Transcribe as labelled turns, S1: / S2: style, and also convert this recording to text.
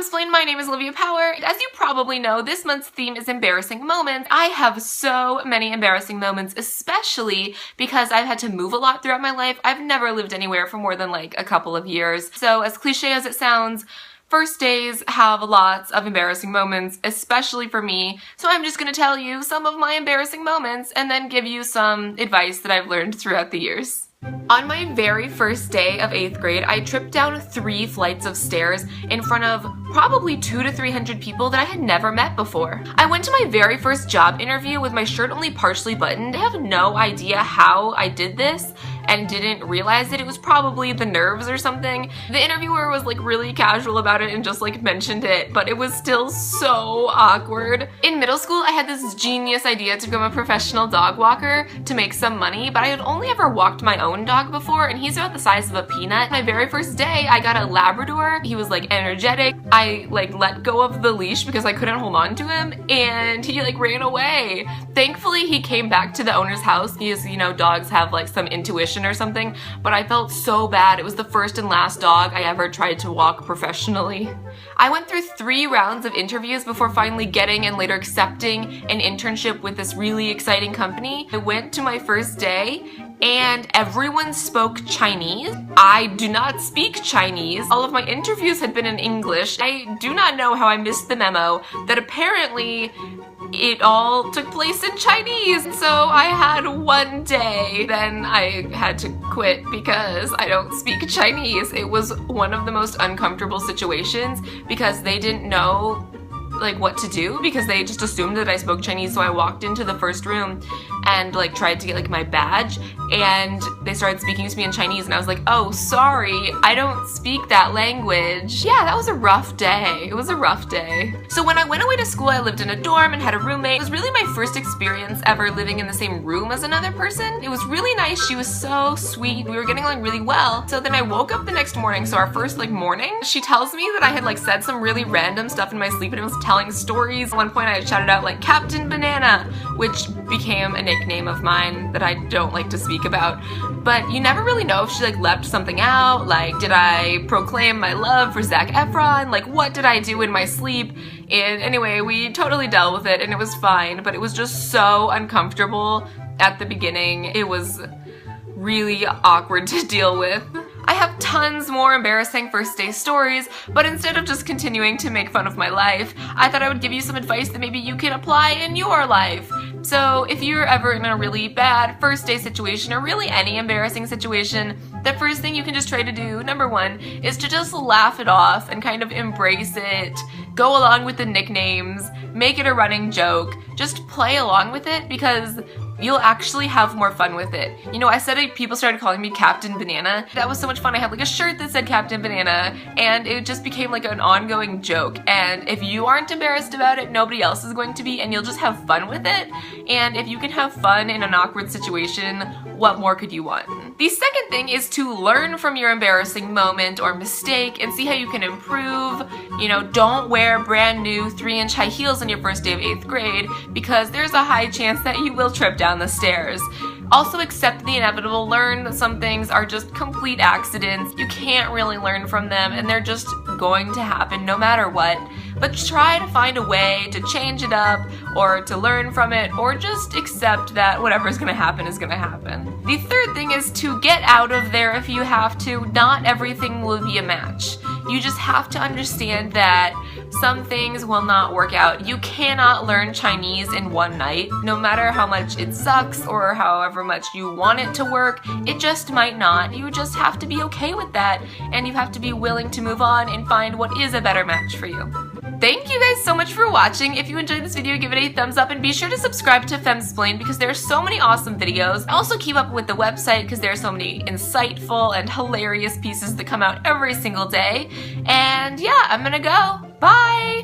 S1: Femsplain, my name is Olivia Power. As you probably know, this month's theme is embarrassing moments. I have so many embarrassing moments, especially because I've had to move a lot throughout my life. I've never lived anywhere for more than like a couple of years. So as cliche as it sounds, first days have lots of embarrassing moments, especially for me. So I'm just gonna tell you some of my embarrassing moments and then give you some advice that I've learned throughout the years. On my very first day of 8th grade, I tripped down 3 flights of stairs in front of probably 200 to 300 people that I had never met before. I went to my very first job interview with my shirt only partially buttoned. I have no idea how I did this and didn't realize it. It was probably the nerves or something. The interviewer was like really casual about it and just like mentioned it, but it was still so awkward. In middle school, I had this genius idea to become a professional dog walker to make some money, but I had only ever walked my own dog before, and he's about the size of a peanut. My very first day, I got a Labrador. He was like energetic. I like let go of the leash because I couldn't hold on to him, and he like ran away. Thankfully, he came back to the owner's house because, you know, dogs have like some intuition or something, but I felt so bad. It was the first and last dog I ever tried to walk professionally. I went through 3 rounds of interviews before finally getting and later accepting an internship with this really exciting company. I went to my first day and everyone spoke Chinese. I do not speak Chinese. All of my interviews had been in English. I do not know how I missed the memo that apparently it all took place in Chinese. So I had 1 day, then I had to quit because I don't speak Chinese. It was one of the most uncomfortable situations because they didn't know like what to do because they just assumed that I spoke Chinese. So I walked into the first room and like tried to get like my badge, and they started speaking to me in Chinese, and I was like, oh, sorry, I don't speak that language. Yeah, that was a rough day. It was a rough day. So when I went away to school, I lived in a dorm and had a roommate. It was really my first experience ever living in the same room as another person. It was really nice. She was so sweet. We were getting along really well. So then I woke up the next morning, so our first like morning, she tells me that I had like said some really random stuff in my sleep and I was telling stories. At one point I had shouted out like Captain Banana, which became a nickname of mine that I don't like to speak about. But you never really know if she like left something out. Like, did I proclaim my love for Zac Efron? Like, what did I do in my sleep? And anyway, we totally dealt with it and it was fine, but it was just so uncomfortable at the beginning. It was really awkward to deal with. I have tons more embarrassing first day stories, but instead of just continuing to make fun of my life, I thought I would give you some advice that maybe you can apply in your life. So if you're ever in a really bad first day situation or really any embarrassing situation, the first thing you can just try to do, number 1, is to just laugh it off and kind of embrace it. Go along with the nicknames, make it a running joke, just play along with it because you'll actually have more fun with it. You know, I said people started calling me Captain Banana. That was so much fun. I had like a shirt that said Captain Banana and it just became like an ongoing joke. And if you aren't embarrassed about it, nobody else is going to be, and you'll just have fun with it. And if you can have fun in an awkward situation, what more could you want? The second thing is to learn from your embarrassing moment or mistake and see how you can improve. You know, don't wear brand new 3-inch high heels on your first day of 8th grade because there's a high chance that you will trip down the stairs. Also accept the inevitable. Learn that some things are just complete accidents. You can't really learn from them and they're just going to happen no matter what. But try to find a way to change it up or to learn from it or just accept that whatever's gonna happen is gonna happen. The third thing is to get out of there if you have to. Not everything will be a match. You just have to understand that some things will not work out. You cannot learn Chinese in one night. No matter how much it sucks or however much you want it to work, it just might not. You just have to be okay with that, and you have to be willing to move on and find what is a better match for you. Thank you guys so much for watching. If you enjoyed this video, give it a thumbs up and be sure to subscribe to Femsplain because there are so many awesome videos. Also keep up with the website because there are so many insightful and hilarious pieces that come out every single day. And yeah, I'm gonna go. Bye!